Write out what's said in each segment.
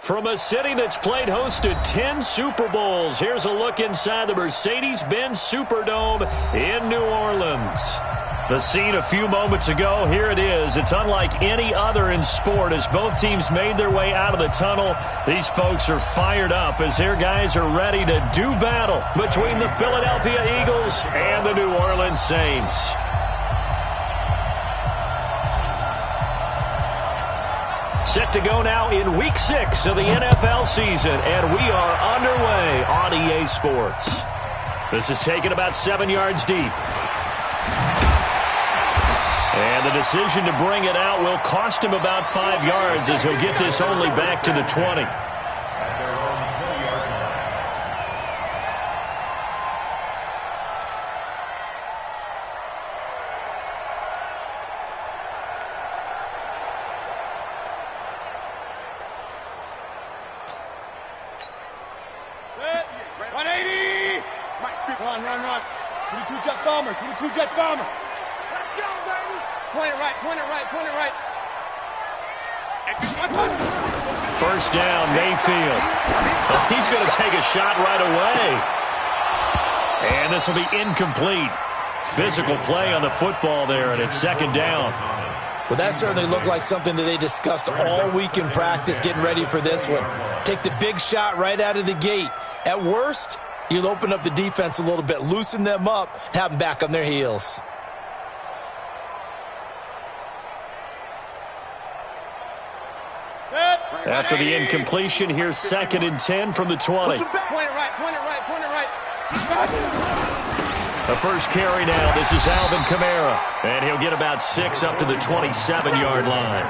From a city that's played host to 10 Super Bowls, here's a look inside the Mercedes-Benz Superdome in New Orleans. The scene a few moments ago, here it is. It's unlike any other in sport as both teams made their way out of the tunnel. These folks are fired up as their guys are ready to do battle between the Philadelphia Eagles and the New Orleans Saints. Set to go now in Week 6 of the NFL season, and we are underway on EA Sports. This is taken about 7 yards deep. And the decision to bring it out will cost him about 5 yards as he'll get this only back to the 20. Run. 22 jet bomber. Let's go, baby. Point it right. First down, Mayfield. He's going to take a shot right away. And this will be incomplete. Physical play on the football there, and it's second down. Well, that certainly looked like something that they discussed all week in practice getting ready for this one. Take the big shot right out of the gate. At worst, you'll open up the defense a little bit, loosen them up, and have them back on their heels. After the incompletion, here's 2nd and 10 from the 20. Point it right. The first carry now. This is Alvin Kamara. And he'll get about 6 up to the 27-yard line.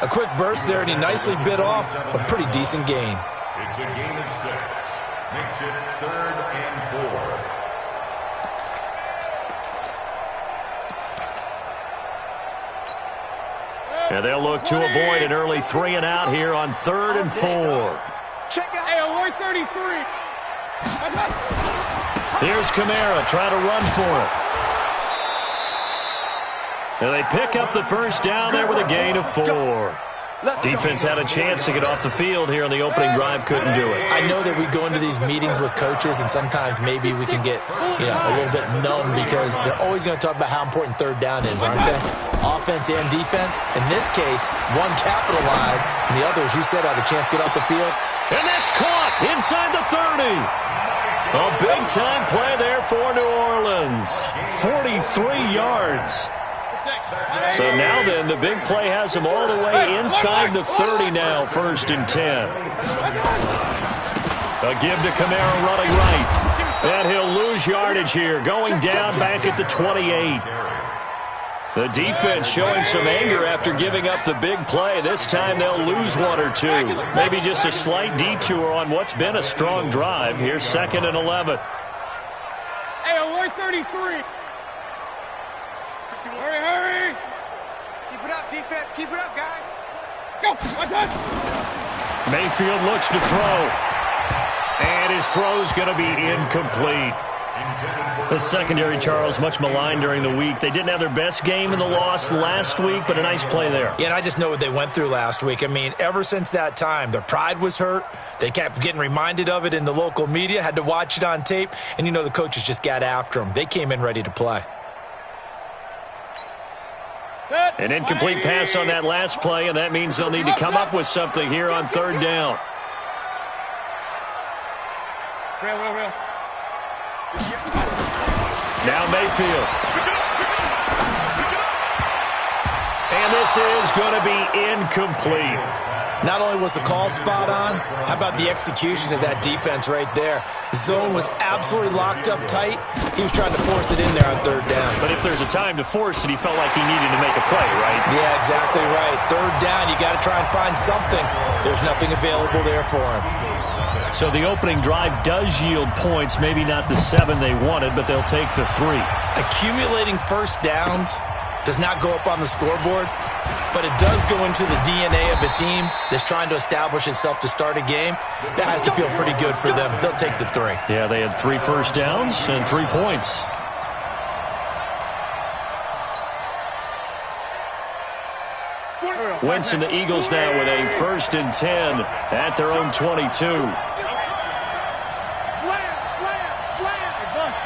A quick burst there, and he nicely bit off a pretty decent gain. It's a gain of 6. Makes it 3rd and 4. And they'll look to avoid an early 3 and out here on 3rd and 4. Check out. Hey, alert 33. Here's Kamara trying to run for it. And they pick up the first down there with a gain of 4. Defense had a chance to get off the field here on the opening drive, couldn't do it. I know that we go into these meetings with coaches, and sometimes maybe we can get a little bit numb because they're always going to talk about how important 3rd down is, aren't they? Offense and defense. In this case, one capitalized, and the other, as you said, had a chance to get off the field. And that's caught inside the 30. A big-time play there for New Orleans. 43 yards. So now then, the big play has him all the way inside the 30 now, 1st and 10. A give to Kamara running right. And he'll lose yardage here, going down back at the 28. The defense showing some anger after giving up the big play. This time they'll lose 1 or 2. Maybe just a slight detour on what's been a strong drive. Here's 2nd and 11. Hey, alert 33. Hurry. Keep it up, defense. Keep it up, guys. Go. Mayfield looks to throw. And his throw's going to be incomplete. The secondary, Charles, much maligned during the week. They didn't have their best game in the loss last week, but a nice play there. Yeah, and I just know what they went through last week. I mean, ever since that time, their pride was hurt. They kept getting reminded of it in the local media, had to watch it on tape, and the coaches just got after them. They came in ready to play. An incomplete pass on that last play, and that means they'll need to come up with something here on 3rd down. Real. Now Mayfield. And this is going to be incomplete. Not only was the call spot on, how about the execution of that defense right there? Zone was absolutely locked up tight. He was trying to force it in there on 3rd down. But if there's a time to force it, he felt like he needed to make a play, right? Yeah, exactly right. 3rd down, you got to try and find something. There's nothing available there for him. So the opening drive does yield points, maybe not the 7 they wanted, but they'll take the 3. Accumulating first downs does not go up on the scoreboard, but it does go into the DNA of a team that's trying to establish itself to start a game. That has to feel pretty good for them. They'll take the 3. Yeah, they had 3 first downs and 3 points. Wentz and the Eagles now with a 1st and 10 at their own 22. Slam.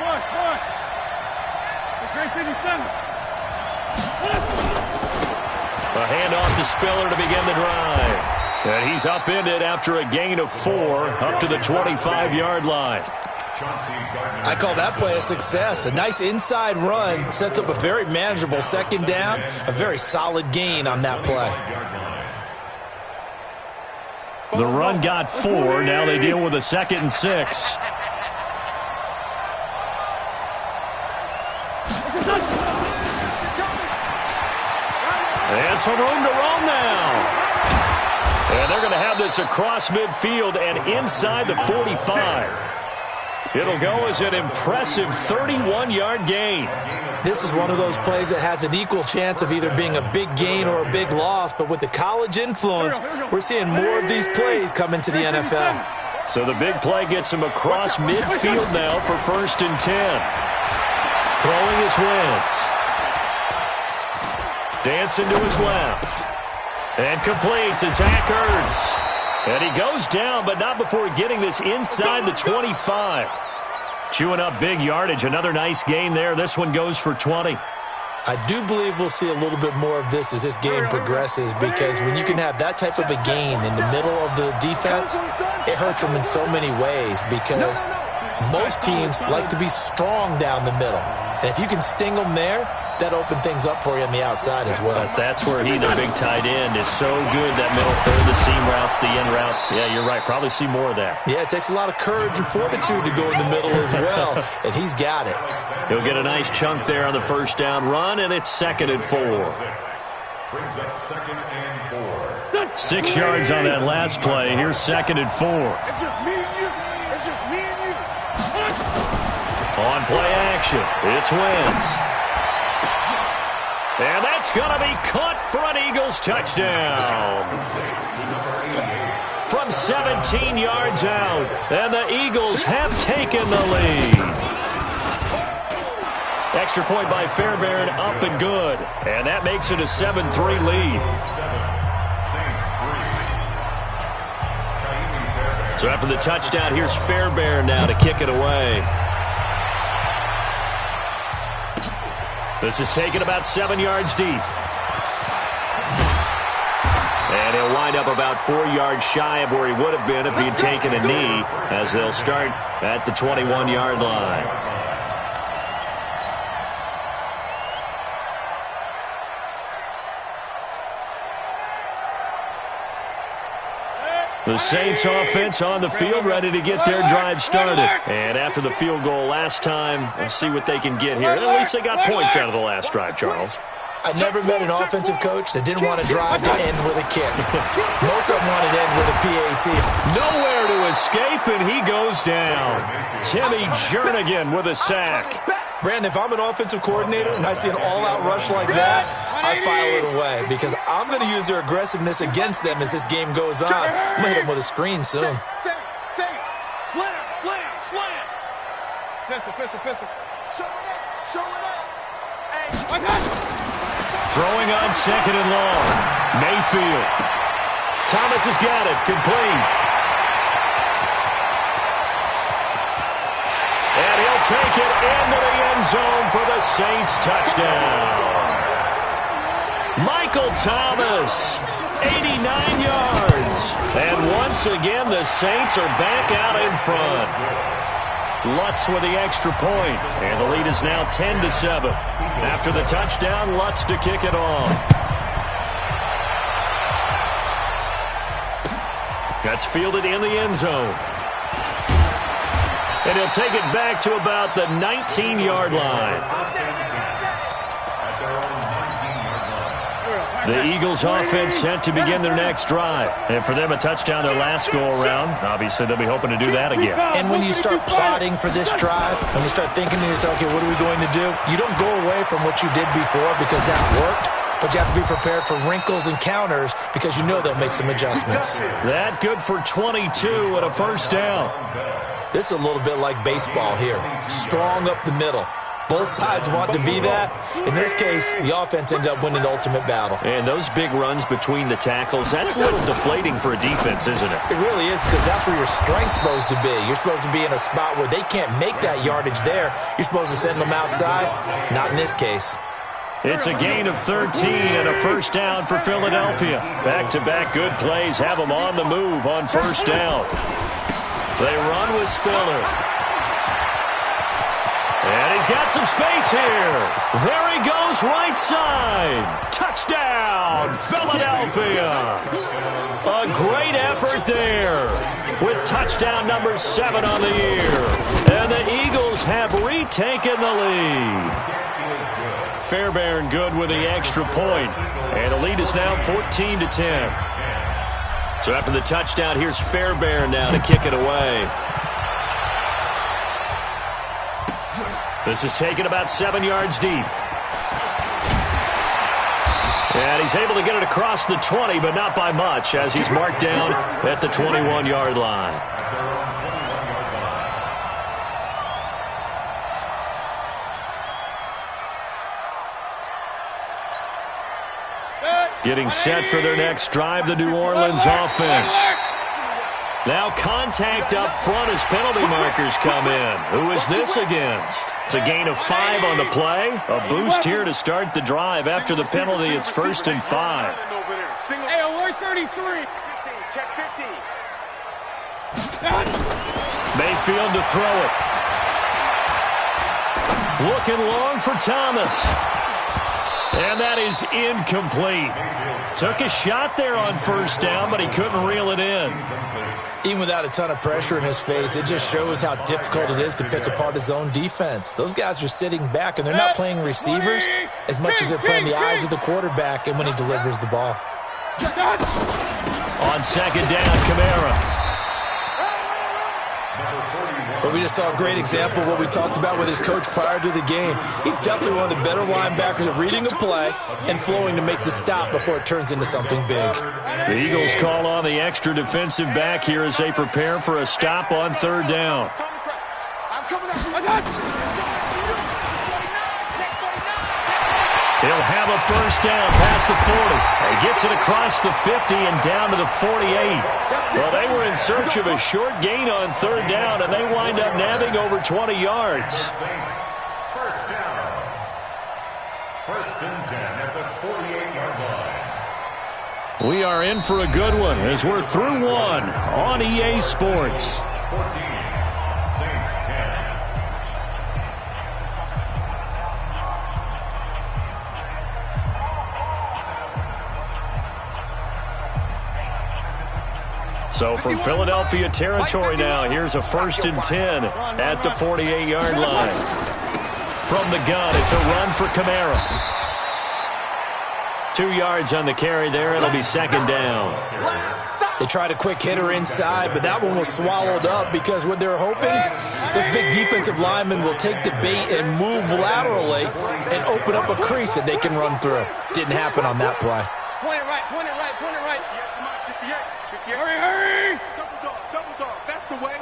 Push. Great 57. A handoff to Spiller to begin the drive. And he's upended after a gain of 4 up to the 25-yard line. I call that play a success. A nice inside run sets up a very manageable 2nd down, a very solid gain on that play. The run got 4. Now they deal with a 2nd and 6. And some room to roam now. And they're going to have this across midfield and inside the 45. It'll go as an impressive 31-yard gain. This is one of those plays that has an equal chance of either being a big gain or a big loss, but with the college influence, we're seeing more of these plays come into the NFL. So the big play gets him across midfield now for 1st and 10. Throwing his Wentz. Dancing to his left. And complete to Zach Ertz. And he goes down, but not before getting this inside the 25. Chewing up big yardage. Another nice gain there. This one goes for 20. I do believe we'll see a little bit more of this as this game progresses, because when you can have that type of a gain in the middle of the defense, it hurts them in so many ways, because most teams like to be strong down the middle. And if you can sting them there, that opened things up for you on the outside as well. But that's where the big tight end, is so good, that middle third, the seam routes, the in routes. Yeah, you're right. Probably see more of that. Yeah, it takes a lot of courage and fortitude to go in the middle as well, and he's got it. He'll get a nice chunk there on the 1st down run, and it's 2nd and 4. Brings up 2nd and 4. 6 yards on that last play. Here's 2nd and 4. It's just me and you. It's just me and you. On play action, it's Wentz. And that's going to be caught for an Eagles touchdown. From 17 yards out, and the Eagles have taken the lead. Extra point by Fairbairn, up and good. And that makes it a 7-3 lead. So after the touchdown, here's Fairbairn now to kick it away. This is taken about 7 yards deep. And he'll wind up about 4 yards shy of where he would have been if he had taken a knee, as they'll start at the 21-yard line. The Saints offense on the field, ready to get their drive started. And after the field goal last time, we'll see what they can get here. At least they got points out of the last drive, Charles. I never met an offensive coach that didn't want to drive to end with a kick. Most of them wanted to end with a PAT. Nowhere to escape, and he goes down. Timmy Jernigan with a sack. Brandon, if I'm an offensive coordinator and I see an all-out rush like that, I file it away, because I'm going to use their aggressiveness against them as this game goes on. I'm going to hit them with a screen soon. Slam. Pistol. Show it up. Hey, Throwing on 2nd and long. Mayfield. Thomas has got it. Complete. And he'll take it into the end zone for the Saints touchdown. Michael Thomas, 89 yards. And once again, the Saints are back out in front. Lutz with the extra point, and the lead is now 10-7. After the touchdown, Lutz to kick it off. That's fielded in the end zone. And he'll take it back to about the 19-yard line. The Eagles offense set to begin their next drive. And for them, a touchdown their last go-around. Obviously, they'll be hoping to do that again. And when you start plotting for this drive, when you start thinking to yourself, okay, what are we going to do? You don't go away from what you did before because that worked, but you have to be prepared for wrinkles and counters because you know they'll make some adjustments. That good for 22 and a 1st down. This is a little bit like baseball here. Strong up the middle. Both sides want to be that. In this case, the offense ended up winning the ultimate battle. And those big runs between the tackles, that's a little deflating for a defense, isn't it? It really is, because that's where your strength's supposed to be. You're supposed to be in a spot where they can't make that yardage there. You're supposed to send them outside. Not in this case. It's a gain of 13 and a first down for Philadelphia. Back-to-back good plays have them on the move on first down. They run with Spiller. And he's got some space here. There he goes, right side. Touchdown, Philadelphia. A great effort there with touchdown number 7 on the year. And the Eagles have retaken the lead. Fairbairn good with the extra point. And the lead is now 14-10. So after the touchdown, here's Fairbairn now to kick it away. This is taken about 7 yards deep. And he's able to get it across the 20, but not by much, as he's marked down at the 21-yard line. Getting set for their next drive, the New Orleans offense. Now contact up front as penalty markers come in. Who is this against? It's a gain of 5 on the play. A boost here to start the drive. After the penalty, it's 1st and 5. Hey, alert 33. Check 50. Mayfield to throw it. Looking long for Thomas. And that is incomplete. Took a shot there on first down, but he couldn't reel it in. Even without a ton of pressure in his face, it just shows how difficult it is to pick apart his own defense. Those guys are sitting back, and they're not playing receivers as much as they're playing the eyes of the quarterback and when he delivers the ball. On second down, Kamara. But we just saw a great example of what we talked about with his coach prior to the game. He's definitely one of the better linebackers at reading a play and flowing to make the stop before it turns into something big. The Eagles call on the extra defensive back here as they prepare for a stop on third down. He'll have a first down past the 40. He gets it across the 50 and down to the 48. Well, they were in search of a short gain on third down, and they wind up nabbing over 20 yards. First down. 1st and 10 at the 48-yard line. We are in for a good one as we're through one on EA Sports. 14, Saints 10. So from Philadelphia territory now, here's a 1st and 10 at the 48-yard line. From the gun, it's a run for Kamara. 2 yards on the carry there. It'll be 2nd down. They tried a quick hitter inside, but that one was swallowed up because what they're hoping, those big defensive linemen will take the bait and move laterally and open up a crease that they can run through. Didn't happen on that play. Point it right, point it right, point it right. Hurry, hurry! Double dog, that's the way.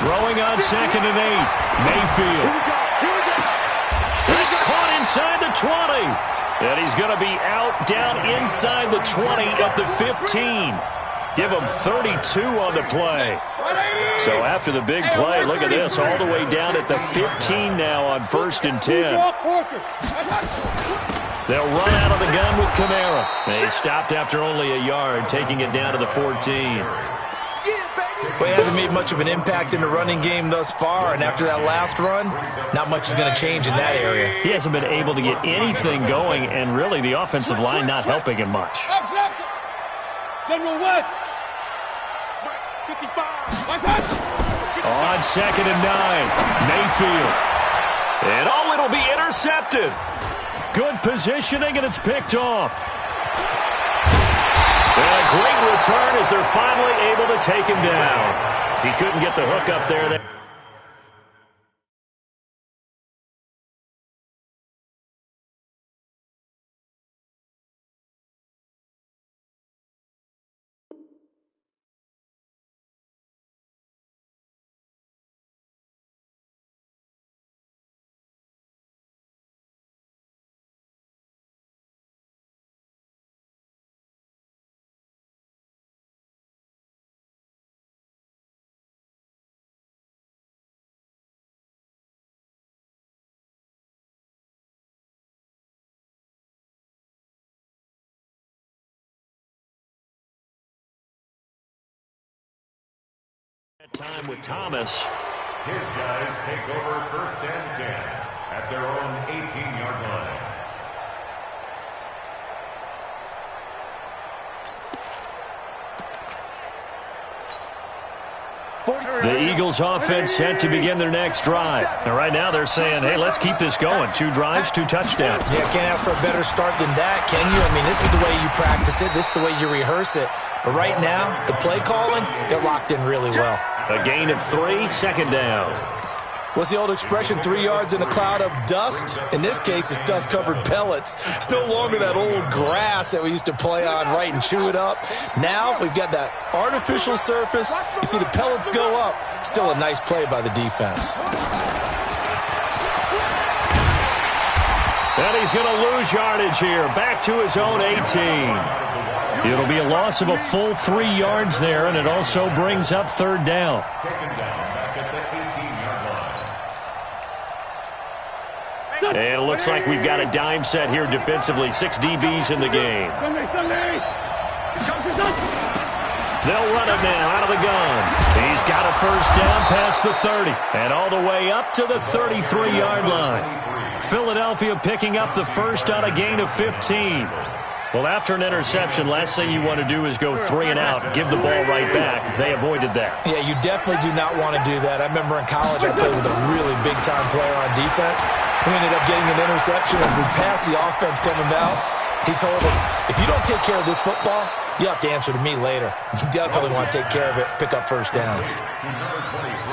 Throwing on 2nd and 8. Mayfield. That's caught inside the 20. And he's going to be out down inside the 20 at the 15. Give him 32 on the play. So after the big play, look at this, all the way down at the 15 now on 1st and 10. They'll run out of the gun with Kamara. They stopped after only a yard, taking it down to the 14. Well, he hasn't made much of an impact in the running game thus far, and after that last run, not much is going to change in that area. He hasn't been able to get anything going, and really the offensive line not helping him much. General West. 55. On 2nd and 9, Mayfield. And it'll be intercepted. Good positioning, and it's picked off. And a great return as they're finally able to take him down. He couldn't get the hook up there. Time with Thomas. His guys take over 1st and 10 at their own 18-yard line. The Eagles offense set to begin their next drive. And right now they're saying, hey, let's keep this going. 2 drives, 2 touchdowns. Yeah, can't ask for a better start than that, can you? I mean, this is the way you practice it. This is the way you rehearse it. But right now, the play calling, they're locked in really well. A gain of 3, 2nd down. What's the old expression, 3 yards in a cloud of dust? In this case, it's dust-covered pellets. It's no longer that old grass that we used to play on, right, and chew it up. Now we've got that artificial surface. You see the pellets go up. Still a nice play by the defense. And he's going to lose yardage here. Back to his own 18. It'll be a loss of a full 3 yards there, and it also brings up 3rd down. Taken down back at the 18-yard line. And it looks like we've got a dime set here defensively. 6 DBs in the game. They'll run it now out of the gun. He's got a 1st down past the 30 and all the way up to the 33-yard line. Philadelphia picking up the 1st on a gain of 15. Well, after an interception, last thing you want to do is go 3 and out, give the ball right back. They avoided that. Yeah, you definitely do not want to do that. I remember in college I played with a really big-time player on defense. We ended up getting an interception as we passed the offense coming out. He told him, if you don't take care of this football, you have to answer to me later. You definitely want to take care of it, pick up 1st downs.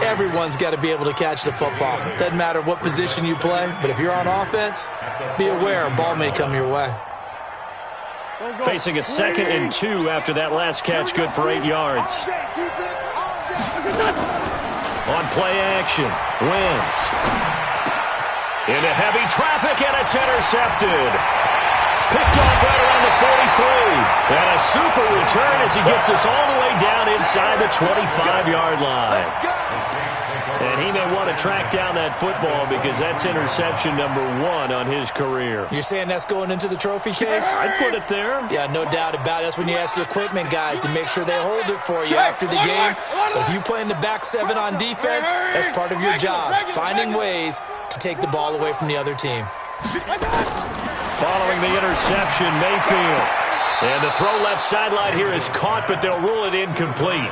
Everyone's got to be able to catch the football. Doesn't matter what position you play, but if you're on offense, be aware a ball may come your way. Facing a 2nd and 2 after that last catch, good for 8 yards. On play action, Wentz. Into heavy traffic, and it's intercepted. Picked off right around the 43. And a super return as he gets us all the way down inside the 25-yard line. And he may want to track down that football because that's interception number 1 on his career. You're saying that's going into the trophy case? I'd put it there. Yeah, no doubt about it. That's when you ask the equipment guys to make sure they hold it for you after the game. But if you play in the back 7 on defense, that's part of your job, finding ways to take the ball away from the other team. Following the interception, Mayfield. And the throw left sideline here is caught, but they'll rule it incomplete.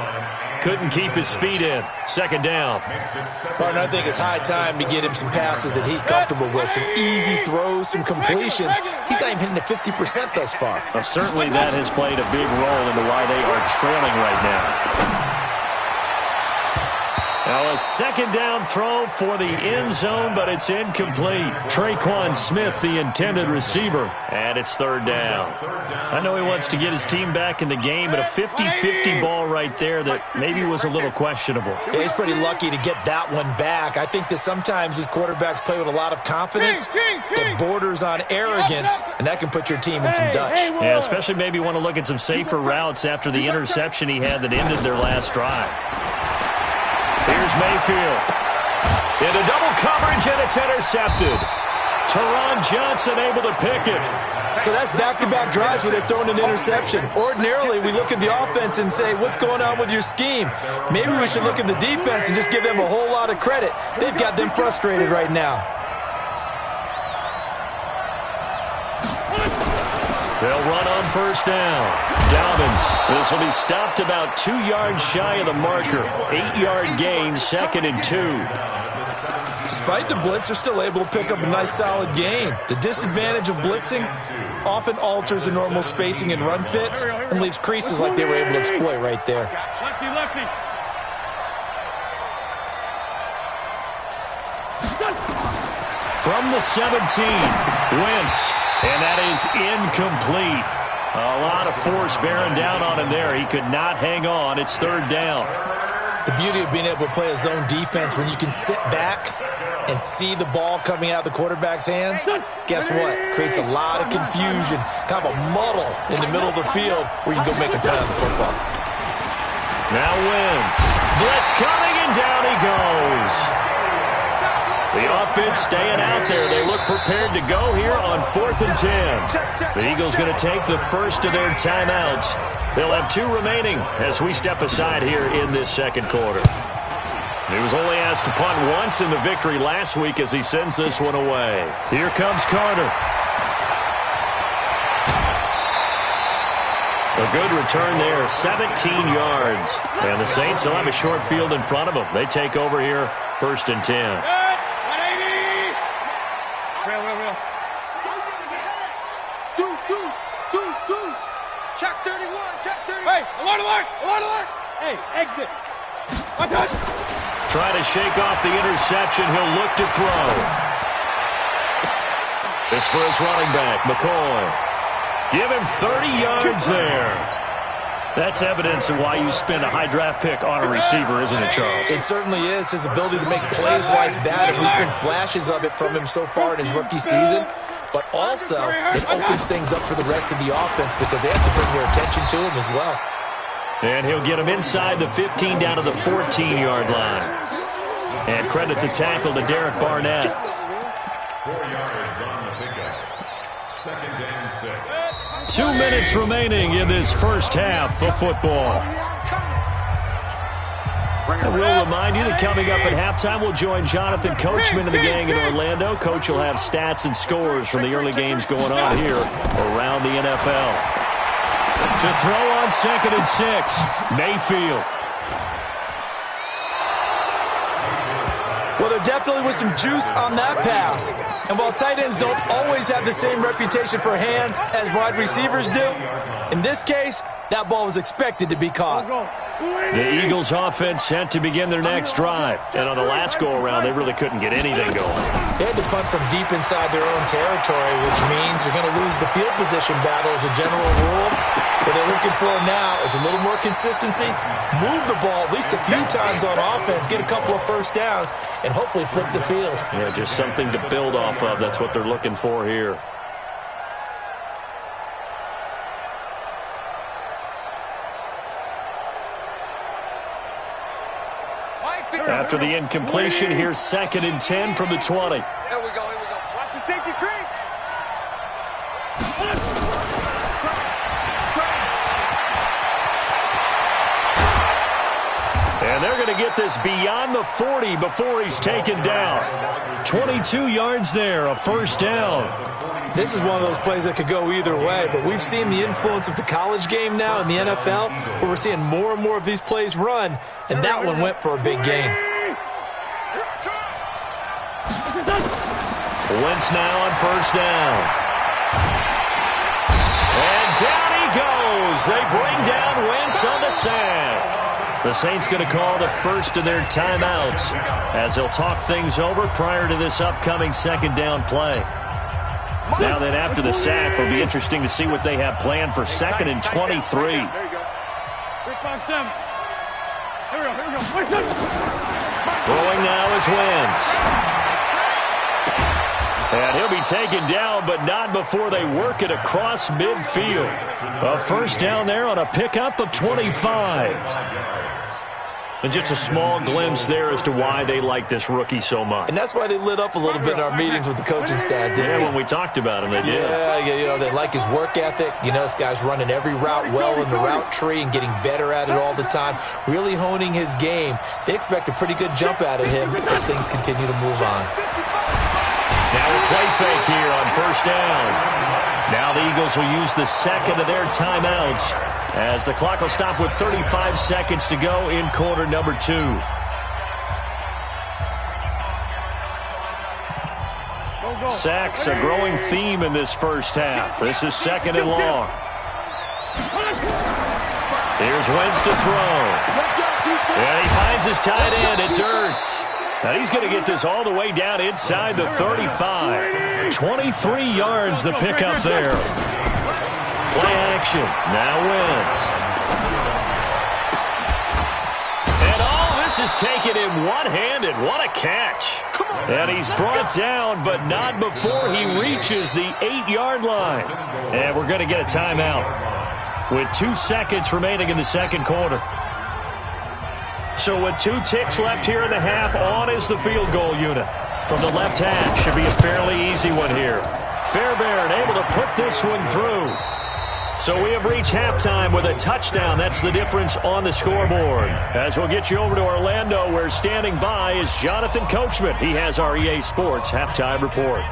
Couldn't keep his feet in. 2nd down. Partner, I think it's high time to get him some passes that he's comfortable with. Some easy throws, some completions. He's not even hitting the 50% thus far. Well, certainly that has played a big role into why they are trailing right now. Now a 2nd down throw for the end zone, but it's incomplete. Traquan Smith, the intended receiver, and it's 3rd down. I know he wants to get his team back in the game, but a 50-50 ball right there that maybe was a little questionable. Yeah, he's pretty lucky to get that one back. I think that sometimes these quarterbacks play with a lot of confidence that borders on arrogance, and that can put your team in some Dutch. Yeah, especially maybe want to look at some safer routes after the interception he had that ended their last drive. Here's Mayfield. Into double coverage, and it's intercepted. Teron Johnson able to pick it. So that's back-to-back drives where they've thrown an interception. Ordinarily, we look at the offense and say, what's going on with your scheme? Maybe we should look at the defense and just give them a whole lot of credit. They've got them frustrated right now. They'll run on 1st down. Dobbins. This will be stopped about 2 yards shy of the marker. 8-yard gain, 2nd and 2. Despite the blitz, they're still able to pick up a nice solid gain. The disadvantage of blitzing often alters the normal spacing and run fits and leaves creases like they were able to exploit right there. Lefty, lefty. From the 17, Wentz. And that is incomplete. A lot of force bearing down on him there. He could not hang on. It's 3rd down. The beauty of being able to play a zone defense when you can sit back and see the ball coming out of the quarterback's hands, guess what? Creates a lot of confusion, kind of a muddle in the middle of the field where you can go make a play on the football. Now Wentz. Blitz coming, and down he goes. The offense staying out there. They look prepared to go here on 4th and 10. The Eagles going to take the first of their timeouts. They'll have 2 remaining as we step aside here in this 2nd quarter. He was only asked to punt once in the victory last week as he sends this one away. Here comes Carter. A good return there, 17 yards. And the Saints will have a short field in front of them. They take over here, 1st and 10. Real. Deuce. Check 31, check 31. Hey, alert. Hey, exit. Trying to shake off the interception. He'll look to throw. This for his running back, McCoy. Give him 30 yards there. That's evidence of why you spend a high draft pick on a receiver, isn't it, Charles? It certainly is. His ability to make plays like that, and we've seen flashes of it from him so far in his rookie season. But also, it opens things up for the rest of the offense because they have to bring their attention to him as well. And he'll get him inside the 15 down to the 14-yard line. And credit the tackle to Derek Barnett. 4 yards on the pickup. 2nd and 6. 2 minutes remaining in this first half of football. And we'll remind you that coming up at halftime, we'll join Jonathan Coachman and the gang in Orlando. Coach will have stats and scores from the early games going on here around the NFL. To throw on 2nd and 6, Mayfield. Well, there definitely was some juice on that pass. And while tight ends don't always have the same reputation for hands as wide receivers do, in this case, that ball was expected to be caught. The Eagles offense set to begin their next drive. And on the last go-around, they really couldn't get anything going. They had to punt from deep inside their own territory, which means you're going to lose the field position battle as a general rule. What they're looking for now is a little more consistency, move the ball at least a few times on offense, get a couple of first downs, and hopefully flip the field. Yeah, just something to build off of. That's what they're looking for here. After the incompletion, here's 2nd and 10 from the 20. Here we go. Watch the safety creep. And they're going to get this beyond the 40 before he's taken down. 22 yards there, a first down. This is one of those plays that could go either way, but we've seen the influence of the college game now in the NFL, where we're seeing more and more of these plays run, and that one went for a big gain. Wentz now on first down. And down he goes. They bring down Wentz on the sack. The Saints going to call the first of their timeouts as they'll talk things over prior to this upcoming 2nd down play. Now then, after the sack, it'll be interesting to see what they have planned for 2nd and 23. There you go. 3-5-7. Here we go. Throwing now is Wentz. And he'll be taken down, but not before they work it across midfield. A first down there on a pickup of 25. And just a small glimpse there as to why they like this rookie so much. And that's why they lit up a little bit in our meetings with the coaching staff, didn't they? Yeah, when we talked about him, they did. Yeah, they like his work ethic. You know, this guy's running every route well in the route tree and getting better at it all the time, really honing his game. They expect a pretty good jump out of him as things continue to move on. Now a play fake here on first down. Now the Eagles will use the 2nd of their timeouts as the clock will stop with 35 seconds to go in quarter number 2. Sacks, a growing theme in this first half. This is 2nd and long. Here's Wentz to throw. And he finds his tight end. It's Ertz. And he's going to get this all the way down inside the 35. 23 yards the pickup there. Play action. Now Wentz. And all this is taken in one-handed. What a catch. And he's brought down, but not before he reaches the 8-yard line. And we're going to get a timeout with 2 seconds remaining in the second quarter. So with 2 ticks left here in the half, on is the field goal unit. From the left hash, should be a fairly easy one here. Fairbairn able to put this one through. So we have reached halftime with a touchdown. That's the difference on the scoreboard. As we'll get you over to Orlando, where standing by is Jonathan Coachman. He has our EA Sports halftime report.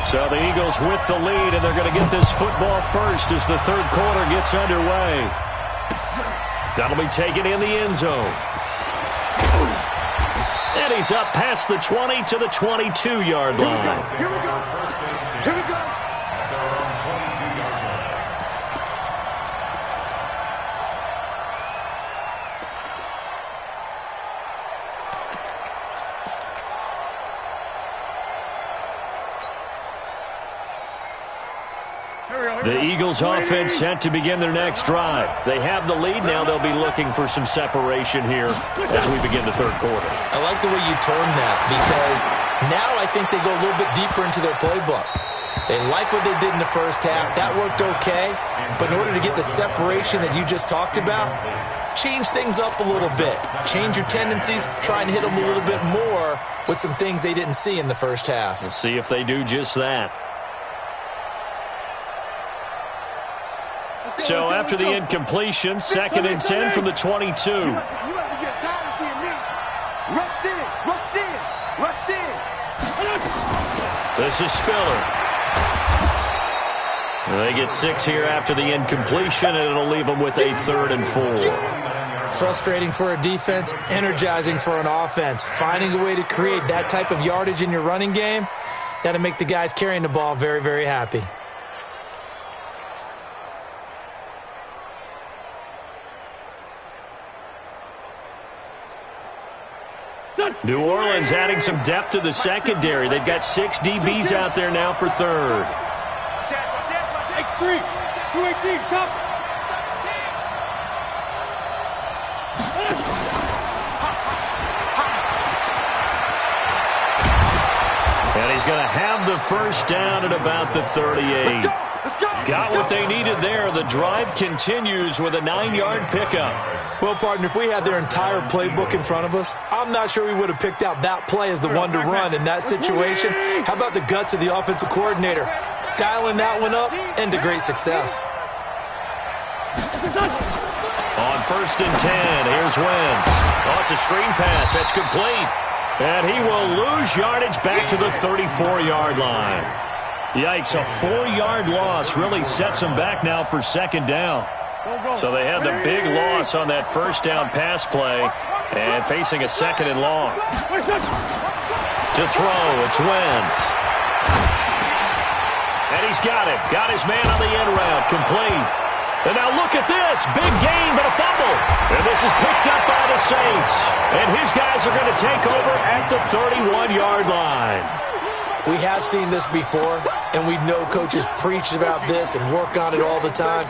So the Eagles with the lead, and they're going to get this football first as the third quarter gets underway. That'll be taken in the end zone. And he's up past the 20 to the 22-yard line. Here we go. Here we go. The Eagles offense set to begin their next drive. They have the lead now. They'll be looking for some separation here as we begin the third quarter. I like the way you turned that, because now I think they go a little bit deeper into their playbook. They like what they did in the first half. That worked okay. But in order to get the separation that you just talked about, change things up a little bit. Change your tendencies. Try and hit them a little bit more with some things they didn't see in the first half. We'll see if they do just that. So after the incompletion, 2nd and 10 from the 22. You must be getting tired of seeing me. Rush in, rush in, rush in. This is Spiller. They get 6 here after the incompletion, and it'll leave them with a 3rd and 4. Frustrating for a defense, energizing for an offense. Finding a way to create that type of yardage in your running game, that'll make the guys carrying the ball very, very happy. New Orleans adding some depth to the secondary. They've got 6 DBs out there now for 3rd. X3, 218, chop. And he's going to have the first down at about the 38. Got what they needed there. The drive continues with a 9-yard pickup. Well, partner, if we had their entire playbook in front of us, I'm not sure we would have picked out that play as the one to run in that situation. How about the guts of the offensive coordinator? Dialing that one up into great success. On 1st and 10, here's Wentz. Oh, it's a screen pass. That's complete. And he will lose yardage back to the 34-yard line. Yikes, a 4-yard loss really sets them back now for 2nd down. So they had the big loss on that 1st down pass play and facing a 2nd and long. To throw, it's Wentz. And he's got it. Got his man on the end route, complete. And now look at this. Big gain, but a fumble. And this is picked up by the Saints. And his guys are going to take over at the 31-yard line. We have seen this before, and we know coaches preach about this and work on it all the time.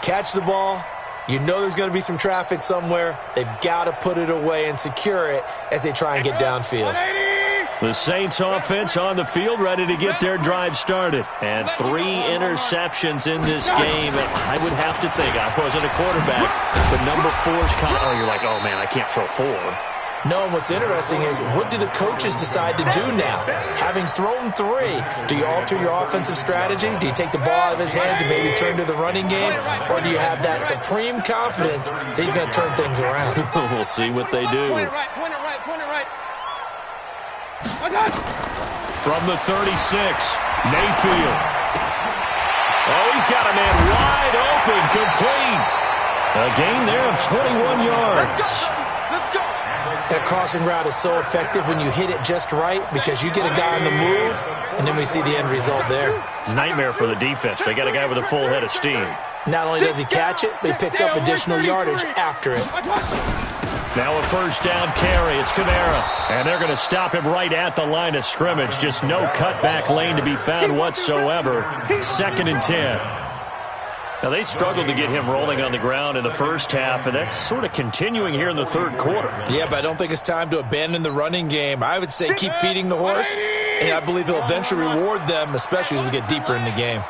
Catch the ball. You know there's going to be some traffic somewhere. They've got to put it away and secure it as they try and get downfield. The Saints offense on the field ready to get their drive started. And 3 interceptions in this game. I would have to think, I wasn't a quarterback, but number 4's kind of, you're like, oh, man, I can't throw 4. No, and what's interesting is, what do the coaches decide to do now? Having thrown 3, do you alter your offensive strategy? Do you take the ball out of his hands and maybe turn to the running game? Or do you have that supreme confidence that he's going to turn things around? We'll see what they do. Point it right, point it right, point it right. From the 36, Mayfield. Oh, he's got a man wide open, complete. A gain there of 21 yards. Let's go. That crossing route is so effective when you hit it just right, because you get a guy on the move, and then we see the end result there. Nightmare for the defense. They got a guy with a full head of steam. Not only does he catch it, but he picks up additional yardage after it. Now a 1st down carry. It's Kamara. And they're going to stop him right at the line of scrimmage. Just no cutback lane to be found whatsoever. 2nd and 10. Now, they struggled to get him rolling on the ground in the first half, and that's sort of continuing here in the third quarter. Yeah, but I don't think it's time to abandon the running game. I would say keep feeding the horse, and I believe he'll eventually reward them, especially as we get deeper in the game.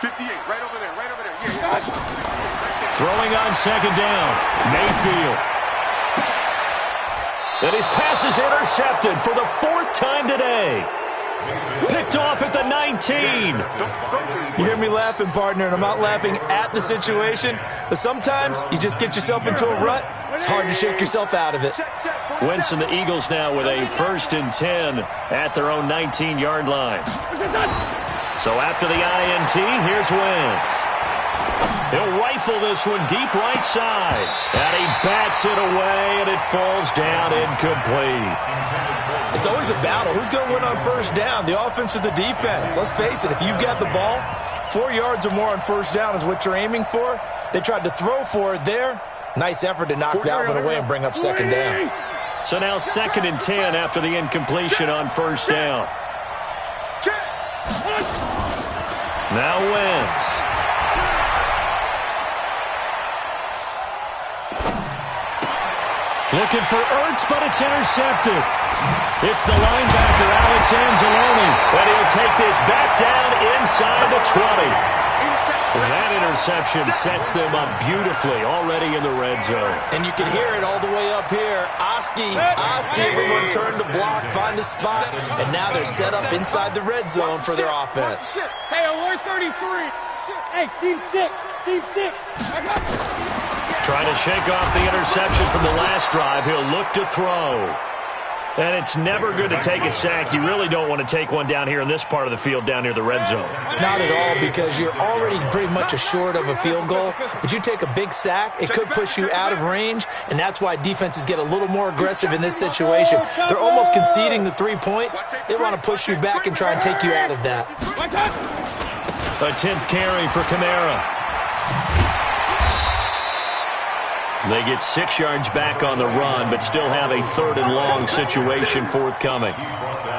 58, right over there, right over there. Yeah. Throwing on 2nd down, Mayfield. And his pass is intercepted for the 4th time today. Picked off at the 19. You hear me laughing, partner, and I'm not laughing at the situation, but sometimes you just get yourself into a rut. It's hard to shake yourself out of it. Wentz and the Eagles now with a 1st and 10 at their own 19-yard line. So after the INT, here's Wentz. He'll rifle this one deep right side. And he bats it away, and it falls down incomplete. It's always a battle. Who's going to win on 1st down, the offense or the defense? Let's face it, if you've got the ball, 4 yards or more on 1st down is what you're aiming for. They tried to throw for it there. Nice effort to knock that one away and bring up 2nd down. So now 2nd and 10 after the incompletion on 1st down. Now Wentz. Looking for Ertz, but it's intercepted. It's the linebacker, Alex Anzalone, and he'll take this back down inside the 20. That interception sets them up beautifully already in the red zone. And you can hear it all the way up here. Oski, everyone turn to block, find a spot, and now they're set up inside the red zone for their offense. Hey, alert 33. Hey, Steve 6. Steve 6. I got you. Trying to shake off the interception from the last drive. He'll look to throw. And it's never good to take a sack. You really don't want to take one down here in this part of the field down near the red zone. Not at all, because you're already pretty much assured of a field goal. But you take a big sack, it could push you out of range, and that's why defenses get a little more aggressive in this situation. They're almost conceding the 3 points. They want to push you back and try and take you out of that. A 10th carry for Kamara. They get 6 yards back on the run, but still have a 3rd and long situation forthcoming.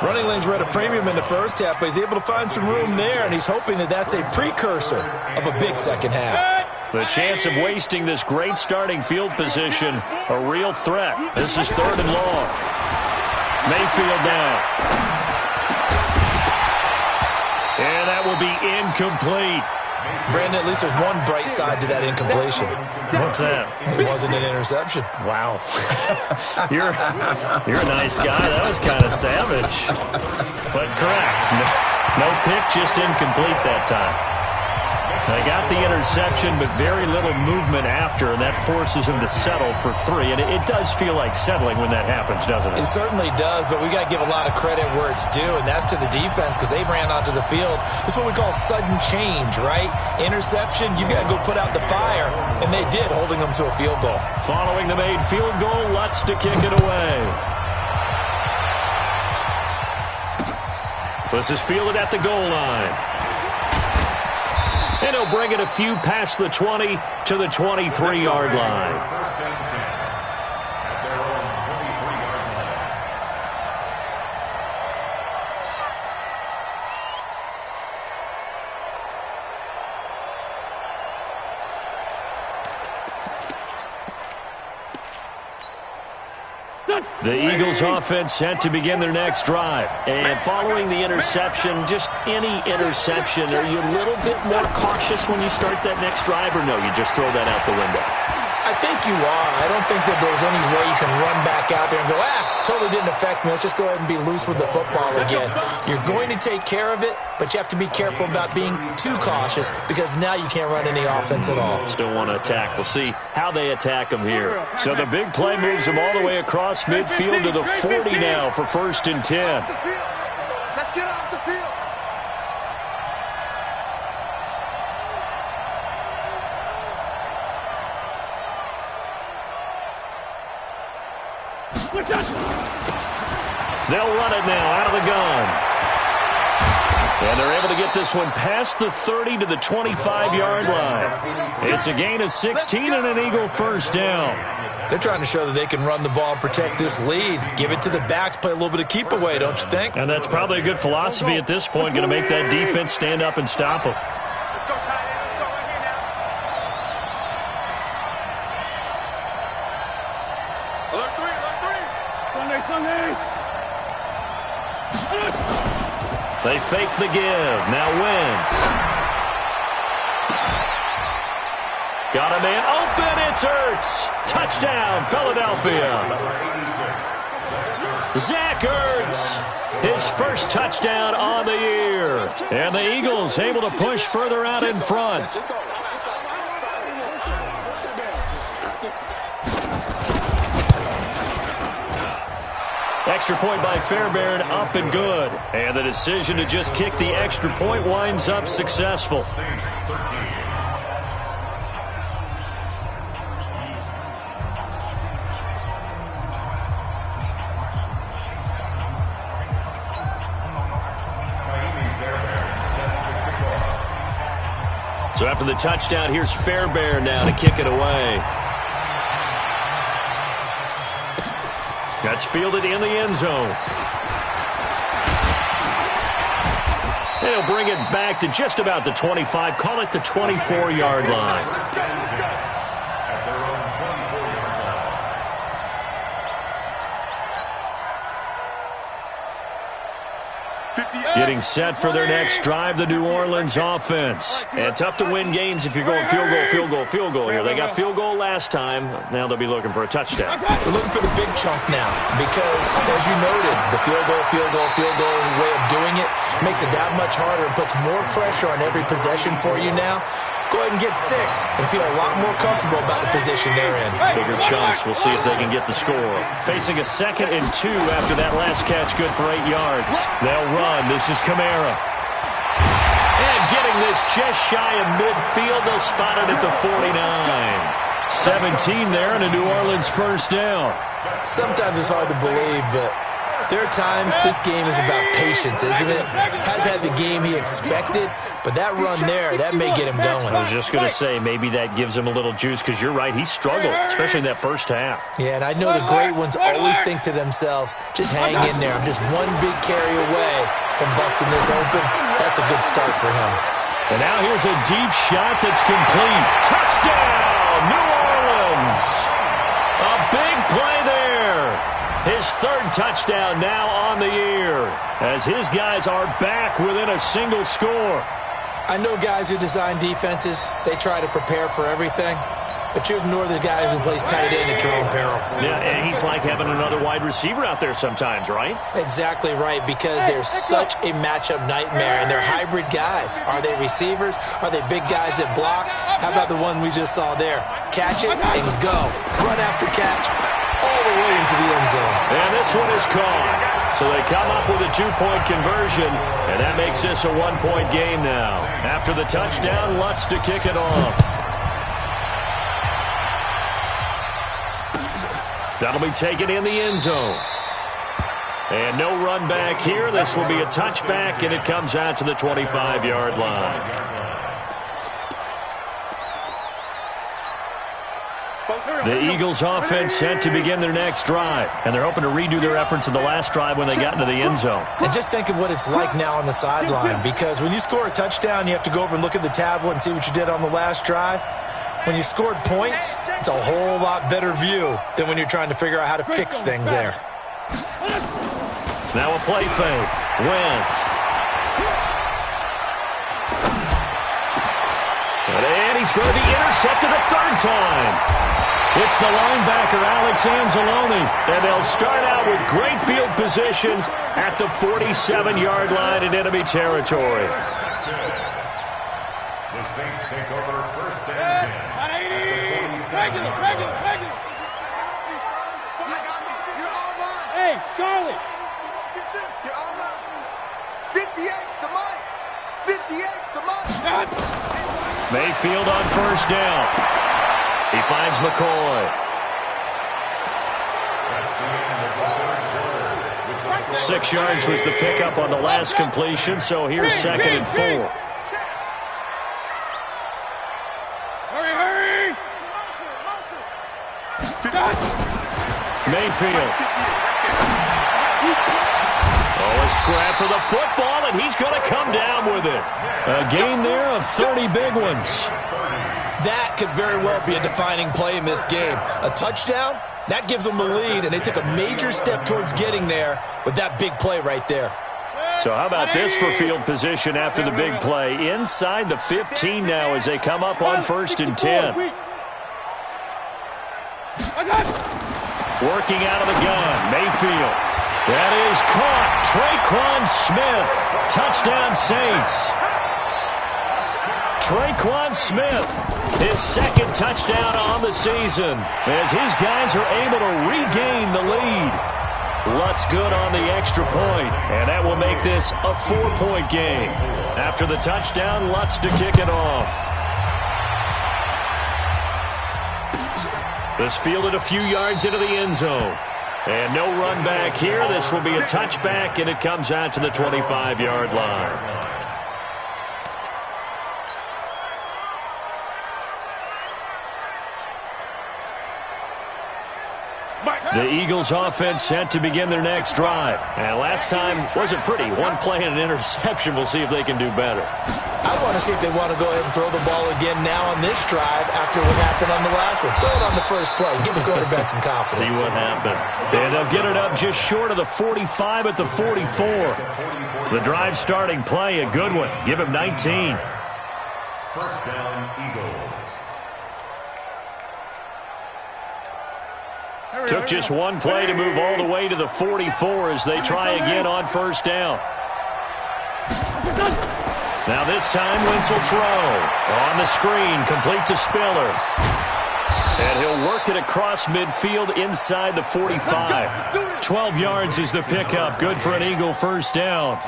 Running lanes were at a premium in the 1st half, but he's able to find some room there, and he's hoping that that's a precursor of a big 2nd half. The chance of wasting this great starting field position, a real threat. This is 3rd and long. Mayfield now. And that will be incomplete. Brandon, at least there's one bright side to that incompletion. What's that? It wasn't an interception. Wow. You're a nice guy. That was kind of savage. But correct. No pick, just incomplete that time. They got the interception, but very little movement after, and that forces him to settle for 3. And it does feel like settling when that happens, doesn't it? It certainly does, but we got to give a lot of credit where it's due, and that's to the defense because they ran onto the field. It's what we call sudden change, right? Interception, you got to go put out the fire, and they did, holding them to a field goal. Following the made field goal, Lutz to kick it away. This is fielded at the goal line. And he'll bring it a few past the 20 to the 23-yard line. First and 10 at their own 23-yard line. The Eagles offense set to begin their next drive. And following the interception, just any interception, are you a little bit more cautious when you start that next drive, or no, you just throw that out the window? I think you are. I don't think that there's any way you can run back out there and go, totally didn't affect me. Let's just go ahead and be loose with the football again. You're going to take care of it, but you have to be careful about being too cautious because now you can't run any offense at all. Still want to attack. We'll see how they attack them here. So the big play moves them all the way across midfield to the 40 now for 1st and 10. Let's get off the field. They'll run it now out of the gun. And they're able to get this one past the 30 to the 25-yard line. It's a gain of 16 and an Eagle 1st down. They're trying to show that they can run the ball and protect this lead. Give it to the backs, play a little bit of keep away, don't you think? And that's probably a good philosophy at this point, going to make that defense stand up and stop them. Let's go, tight end. Let's go right here now. Alert 3, alert 3. Sunday. They fake the give. Now Wentz. Got a man open. It's Ertz. Touchdown, Philadelphia. Number 86. Zach Ertz, his first touchdown on the year. And the Eagles able to push further out in front. Extra point by Fairbairn, up and good. And the decision to just kick the extra point winds up successful. So after the touchdown, here's Fairbairn now to kick it away. That's fielded in the end zone. And he'll bring it back to just about the 25, call it the 24-yard line. Getting set for their next drive, the New Orleans offense. And tough to win games if you're going field goal, field goal, field goal here. They got field goal last time. Now they'll be looking for a touchdown. They're looking for the big chunk now because, as you noted, the field goal way of doing it makes it that much harder and puts more pressure on every possession for you now. Go ahead and get 6 and feel a lot more comfortable about the position they're in. Bigger chunks. We'll see if they can get the score. Facing a 2nd and 2 after that last catch, good for 8 yards. They'll run. This is Kamara. And getting this just shy of midfield. They'll spot it at the 49. 17 there and a New Orleans first down. Sometimes it's hard to believe, but there are times this game is about patience, isn't it? Has had the game he expected, but that run there, that may get him going. I was just going to say, maybe that gives him a little juice because you're right, he struggled, especially in that first half. Yeah, and I know the great ones always think to themselves, just hang in there. I'm just one big carry away from busting this open. That's a good start for him. And now here's a deep shot that's complete. Touchdown, New Orleans! A big play there. His 3rd touchdown now on the year as his guys are back within a single score. I know guys who design defenses, they try to prepare for everything, but you ignore the guy who plays tight end at your own peril. Yeah, and he's like having another wide receiver out there sometimes, right? Exactly right, because they're such a matchup nightmare, and they're hybrid guys. Are they receivers? Are they big guys that block? How about the one we just saw there? Catch it and go. Run after catch. All the way into the end zone. And this one is caught. So they come up with a 2-point conversion, and that makes this a 1-point game now. After the touchdown, Lutz to kick it off. That'll be taken in the end zone. And no run back here. This will be a touchback, and it comes out to the 25-yard line. The Eagles offense set to begin their next drive, and they're hoping to redo their efforts in the last drive when they got into the end zone. And just think of what it's like now on the sideline, because when you score a touchdown, you have to go over and look at the tablet and see what you did on the last drive. When you scored points, it's a whole lot better view than when you're trying to figure out how to fix things there. Now a play fake. Wentz. And he's going to be intercepted a 3rd time. It's the linebacker, Alex Anzalone, and they'll start out with great field position at the 47-yard line in enemy territory. The Saints take over 1st and 10. Regular. Hey, Charlie. You're all right. 58's the money. 58's the money. Mayfield on first down. He finds McCoy. 6 yards was the pickup on the last completion, so here's 2nd and 4. Hurry! Mayfield. Oh, a scrap for the football, and he's going to come down with it. A gain there of 30 big ones. That could very well be a defining play in this game. A touchdown, that gives them the lead, and they took a major step towards getting there with that big play right there. So how about this for field position after the big play? Inside the 15 now as they come up on 1st and 10. Working out of the gun, Mayfield. That is caught. Traquan Smith. Touchdown, Saints. Traquan Smith, his second touchdown on the season, as his guys are able to regain the lead. Lutz good on the extra point, and that will make this a 4-point game. After the touchdown, Lutz to kick it off. This fielded a few yards into the end zone. And no run back here. This will be a touchback, and it comes out to the 25-yard line. The Eagles offense set to begin their next drive. And last time wasn't pretty. One play and an interception. We'll see if they can do better. I want to see if they want to go ahead and throw the ball again now on this drive after what happened on the last one. Throw it on the first play. Give the quarterback some confidence. See what happens. And they'll get it up just short of the 45 at the 44. The drive starting play, a good one. Give him 19. First down, Eagles. Took just one play to move all the way to the 44 as they try again on first down. Now this time, Wentz will throw. On the screen, complete to Spiller. And he'll work it across midfield inside the 45. 12 yards is the pickup. Good for an Eagle first down.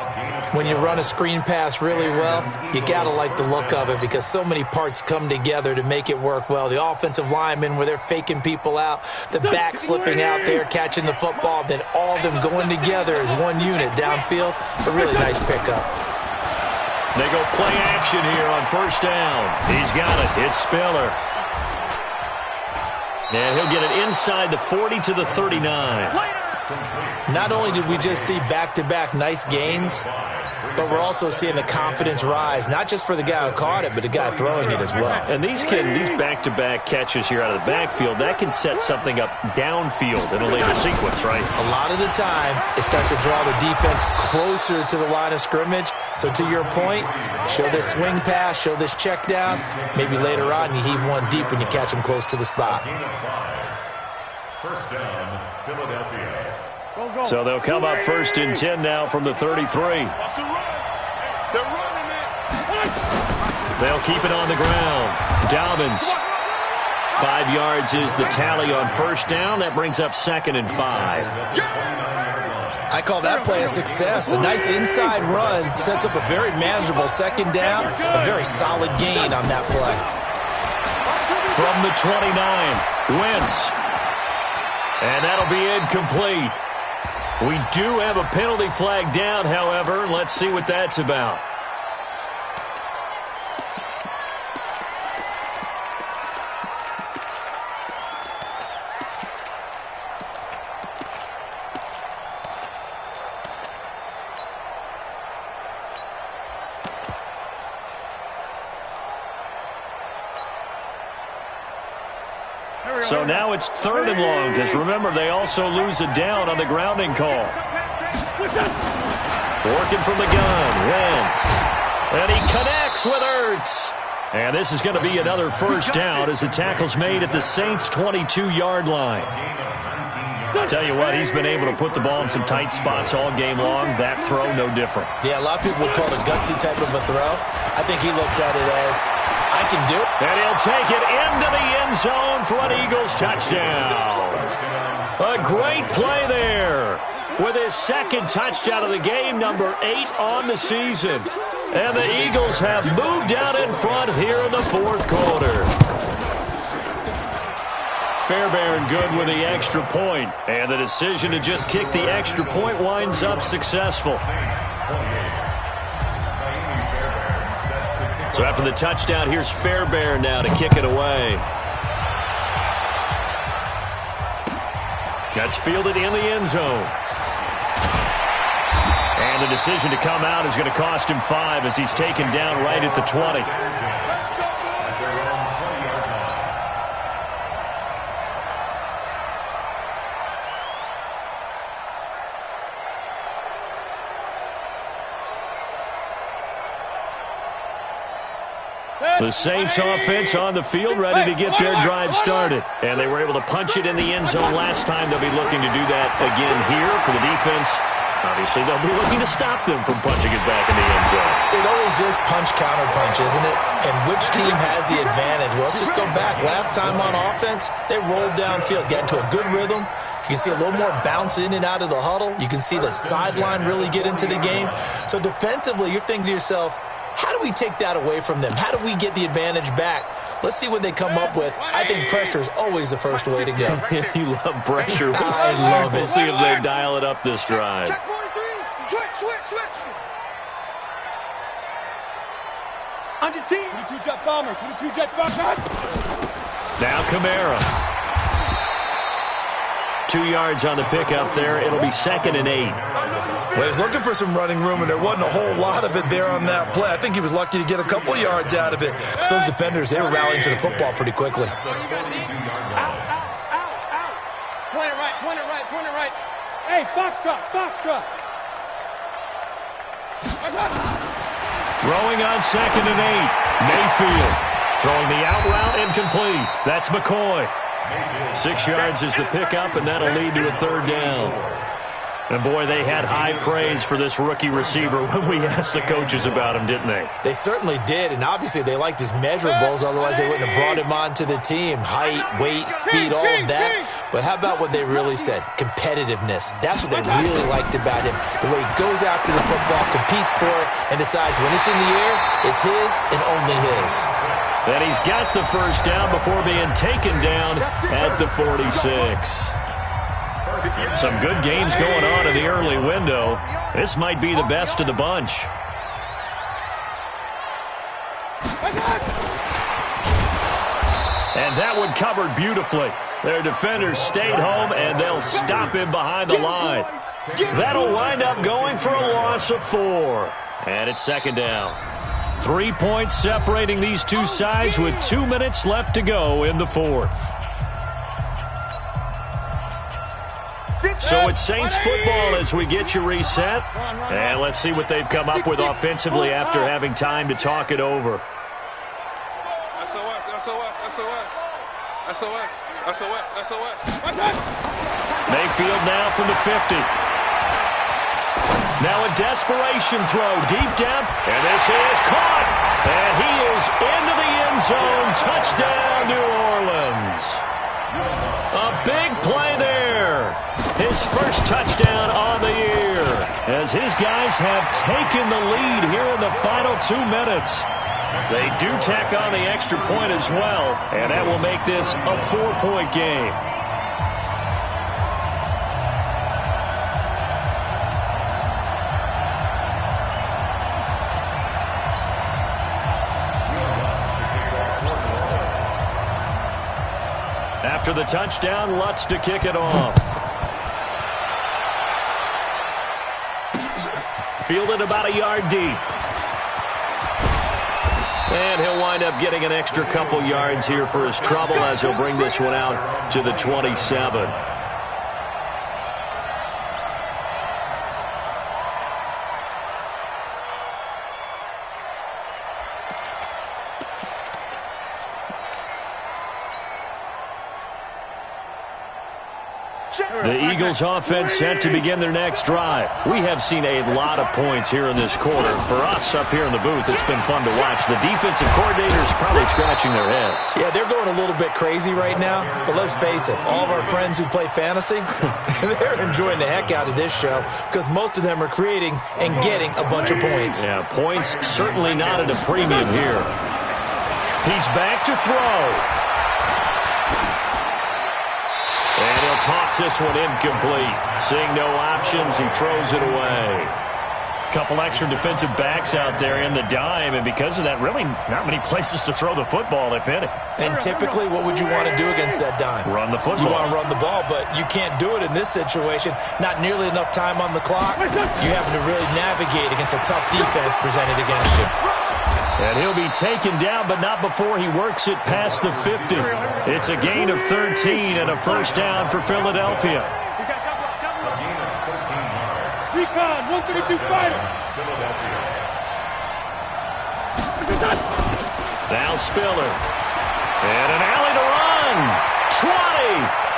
When you run a screen pass really well, you got to like the look of it because so many parts come together to make it work well. The offensive linemen, where they're faking people out, the back slipping out there, catching the football, then all of them going together as one unit downfield. A really nice pickup. They go play action here on first down. He's got it. It's Spiller. And he'll get it inside the 40 to the 39. Not only did we just see back-to-back nice gains, but we're also seeing the confidence rise, not just for the guy who caught it, but the guy throwing it as well. And these back-to-back catches here out of the backfield, that can set something up downfield in a later sequence, right? A lot of the time, it starts to draw the defense closer to the line of scrimmage. So to your point, show this swing pass, show this check down. Maybe later on you heave one deep when you catch them close to the spot. First down, Philadelphia. So they'll come up first and 10 now from the 33. They'll keep it on the ground. Dobbins. 5 yards is the tally on first down. That brings up 2nd and 5. I call that play a success. A nice inside run sets up a very manageable second down. A very solid gain on that play. From the 29, Wentz. And that'll be incomplete. We do have a penalty flag down, however. Let's see what that's about. So now it's 3rd and long, because remember, they also lose a down on the grounding call. Working from the gun, Wentz. And he connects with Ertz. And this is going to be another first down as the tackle's made at the Saints' 22-yard line. I'll tell you what, he's been able to put the ball in some tight spots all game long. That throw, no different. Yeah, a lot of people would call it a gutsy type of a throw. I think he looks at it as, I can do it. And he'll take it into the end zone for an Eagles touchdown. A great play there with his second touchdown of the game, number 8 on the season. And the Eagles have moved out in front here in the 4th quarter. Fairbairn good with the extra point, and the decision to just kick the extra point winds up successful. So after the touchdown, here's Fairbairn now to kick it away. That's fielded in the end zone. And the decision to come out is going to cost him 5 as he's taken down right at the 20. The Saints offense on the field, ready to get their drive started. And they were able to punch it in the end zone last time. They'll be looking to do that again here for the defense. Obviously, they'll be looking to stop them from punching it back in the end zone. It always is punch-counter-punch, isn't it? And which team has the advantage? Well, let's just go back. Last time on offense, they rolled downfield, got into a good rhythm. You can see a little more bounce in and out of the huddle. You can see the sideline really get into the game. So defensively, you're thinking to yourself, how do we take that away from them? How do we get the advantage back? Let's see what they come up with. I think pressure is always the first way to go. You love pressure. I love it. We'll see if they dial it up this drive. Check 43. Switch. On your team. 22 jet bomber. 22 jet bomber. Now Kamara. 2 yards on the pickup there. It'll be 2nd and 8. Well, he's looking for some running room, and there wasn't a whole lot of it there on that play. I think he was lucky to get a couple yards out of it. So those defenders, they were rallying to the football pretty quickly. Out. Point it right. Hey, Foxtrot. Throwing on 2nd and 8. Mayfield throwing the out route incomplete. That's McCoy. 6 yards is the pickup, and that'll lead to a 3rd down. And, boy, they had high praise for this rookie receiver when we asked the coaches about him, didn't they? They certainly did, and obviously they liked his measurables. Otherwise, they wouldn't have brought him onto the team. Height, weight, speed, all of that. But how about what they really said? Competitiveness. That's what they really liked about him. The way he goes after the football, competes for it, and decides when it's in the air, it's his and only his. And he's got the 1st down before being taken down at the 46. Some good games going on in the early window. This might be the best of the bunch. And that one covered beautifully. Their defenders stayed home, and they'll stop him behind the line. That'll wind up going for a loss of 4. And it's 2nd down. 3 points separating these two sides with 2 minutes left to go in the 4th. So it's Saints football as we get you reset. And let's see what they've come up with offensively after having time to talk it over. SOS. Mayfield now from the 50. Now a desperation throw deep down, and this is caught. And he is into the end zone. Touchdown, New Orleans. A big play there. His first touchdown on the year, as his guys have taken the lead here in the final 2 minutes. They do tack on the extra point as well, and that will make this a 4-point game. After the touchdown, Lutz to kick it off. Fielded about a yard deep. And he'll wind up getting an extra couple yards here for his trouble as he'll bring this one out to the 27. The Eagles offense set to begin their next drive. We have seen a lot of points here in this quarter. For us up here in the booth, it's been fun to watch. The defensive coordinators probably scratching their heads. Yeah, they're going a little bit crazy right now, but let's face it, all of our friends who play fantasy, they're enjoying the heck out of this show because most of them are creating and getting a bunch of points. Yeah, points certainly not at a premium here. He's back to throw. And he'll toss this one incomplete. Seeing no options, he throws it away. Couple extra defensive backs out there in the dime, and because of that, really not many places to throw the football, if any. And typically, what would you want to do against that dime? Run the football. You want to run the ball, but you can't do it in this situation. Not nearly enough time on the clock. You having to really navigate against a tough defense presented against you. And he'll be taken down, but not before he works it past the 50. It's a gain of 13 and a first down for Philadelphia. Recon, 132 fighter. Now Spiller. And an alley to run. 20.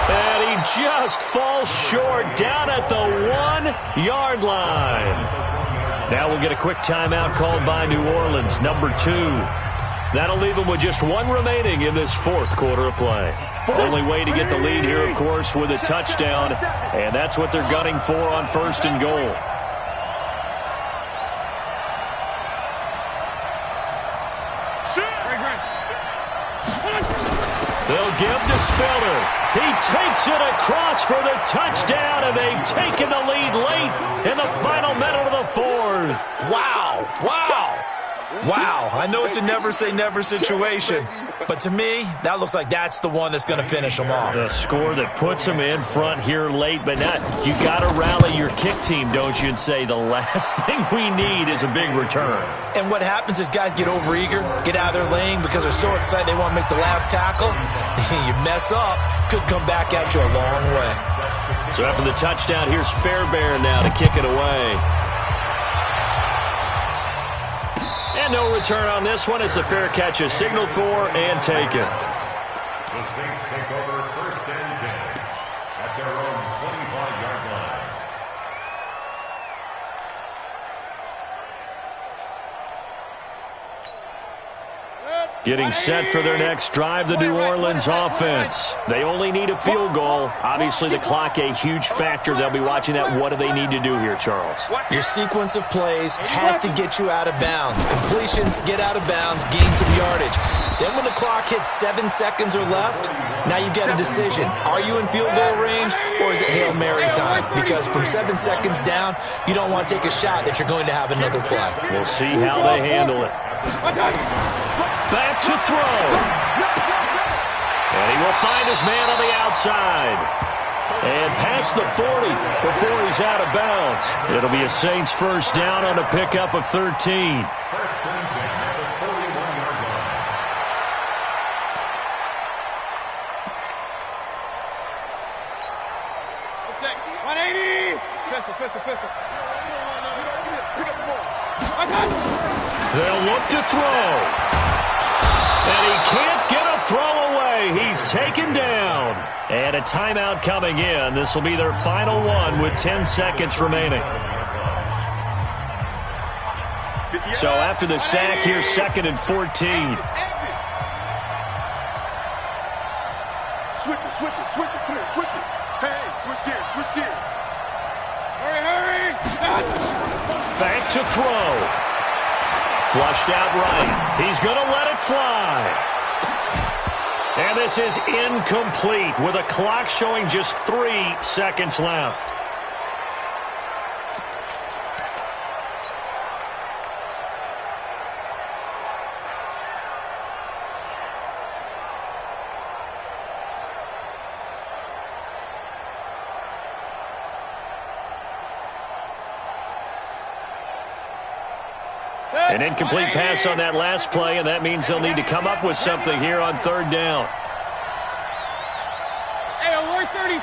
And he just falls short down at the 1-yard line. Now we'll get a quick timeout called by New Orleans, number 2. That'll leave them with just 1 remaining in this fourth quarter of play. Only way to get the lead here, of course, with a touchdown, and that's what they're gunning for on 1st and goal. They'll give to Spiller. He takes it across for the touchdown, and they've taken the lead late in the final minute of the fourth. Wow. Wow. I know it's a never-say-never situation, but to me, that looks like that's the one that's going to finish them off. The score that puts them in front here late, but not. You got to rally your kick team, don't you, and say the last thing we need is a big return. And what happens is guys get overeager, get out of their lane because they're so excited they want to make the last tackle. You mess up, could come back at you a long way. So after the touchdown, here's Fairbairn now to kick it away. And no return on this one. It's a fair catch is signaled for and taken. The Saints take over 1st and 10 at their own 25-yard line. Getting set for their next drive, the New Orleans offense. They only need a field goal. Obviously, the clock a huge factor. They'll be watching that. What do they need to do here, Charles? Your sequence of plays has to get you out of bounds. Completions, get out of bounds, gain some yardage. Then when the clock hits 7 seconds or left, now you get a decision. Are you in field goal range or is it Hail Mary time? Because from 7 seconds down, you don't want to take a shot that you're going to have another play. We'll see how they handle it. Back to throw. And he will find his man on the outside. And past the 40 before he's out of bounds. It'll be a Saints first down on a pickup of 13. 1st and 10 at the 41-yard line. Pistol. They'll look to throw. And he can't get a throw away. He's taken down. And a timeout coming in. This will be their final one with 10 seconds remaining. So after the sack, here's 2nd and 14. Switch it, come here, switch it. Hey, switch gears. Hurry! Back to throw. Flushed out right. He's going to let it fly. And this is incomplete with a clock showing just 3 seconds left. An incomplete pass on that last play, and that means they'll need to come up with something here on 3rd down. Hey, alert 33.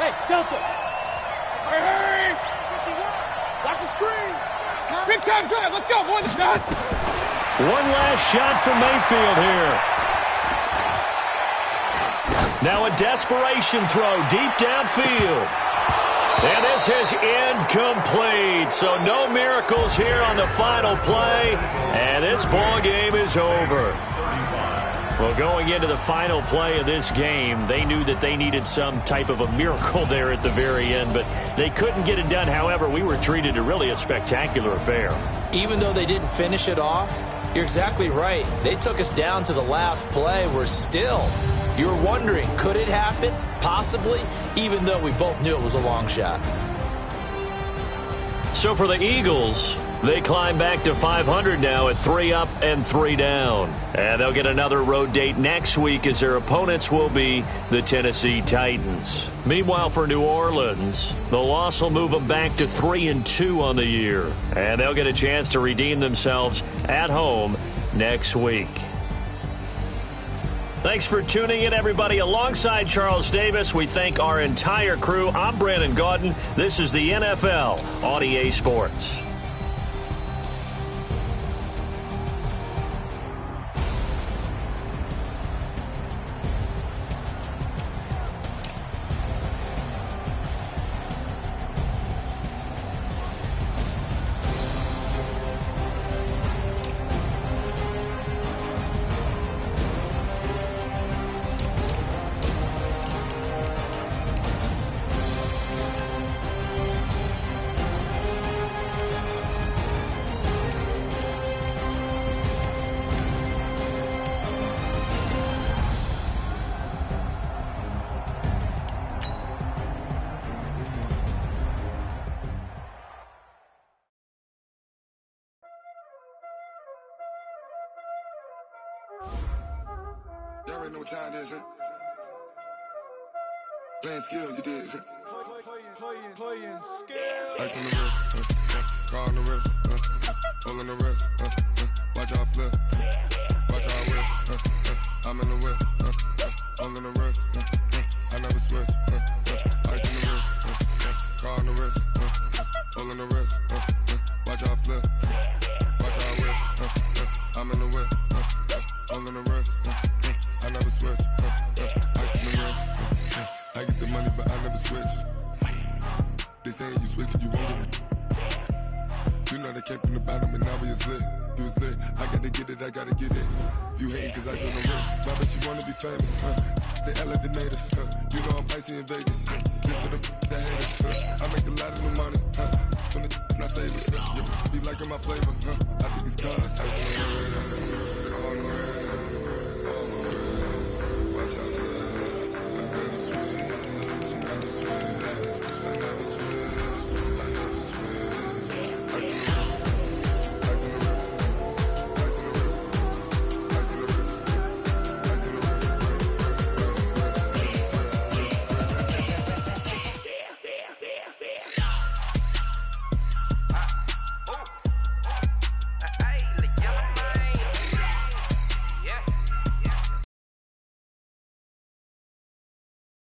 Hey, Delta. Hurry! Watch the screen. Big time drive. Let's go. One shot. One last shot for Mayfield here. Now a desperation throw deep downfield. And this is incomplete, so no miracles here on the final play, and this ball game is over. Well, going into the final play of this game, they knew that they needed some type of a miracle there at the very end, but they couldn't get it done. However, we were treated to really a spectacular affair. Even though they didn't finish it off, you're exactly right. They took us down to the last play. We're still... You're wondering, could it happen? Possibly, even though we both knew it was a long shot. So for the Eagles, they climb back to 500 now at 3 up and 3 down. And they'll get another road date next week as their opponents will be the Tennessee Titans. Meanwhile, for New Orleans, the loss will move them back to 3-2 on the year. And they'll get a chance to redeem themselves at home next week. Thanks for tuning in, everybody. Alongside Charles Davis, we thank our entire crew. I'm Brandon Gaudin. This is the NFL on EA Sports. know what time it is, huh? Playing skills, you did, huh? Playing skills. Ice on the wrist, car on the wrist, hole in the wrist, watch how I flip, watch how I whip, I'm in the whip, hole in the wrist, I never switch, ice on the wrist, car on the wrist, hole in the wrist, watch how I flip, watch how I whip, I'm in the whip, hole in the wrist, I never switch, ice on the wrist, I get the money but I never switch. They saying you switch 'cause you won't get it. You know they came from the bottom and now we is lit. You was lit, I gotta get it, I gotta get it. You hating 'cause ice on the wrist. Why bet you wanna be famous, They act like they made us, You know I'm icy in Vegas, This for the that hate us, I make a lot of new money, When the not saving, be liking my flavor, I think it's cause ice on the wrist.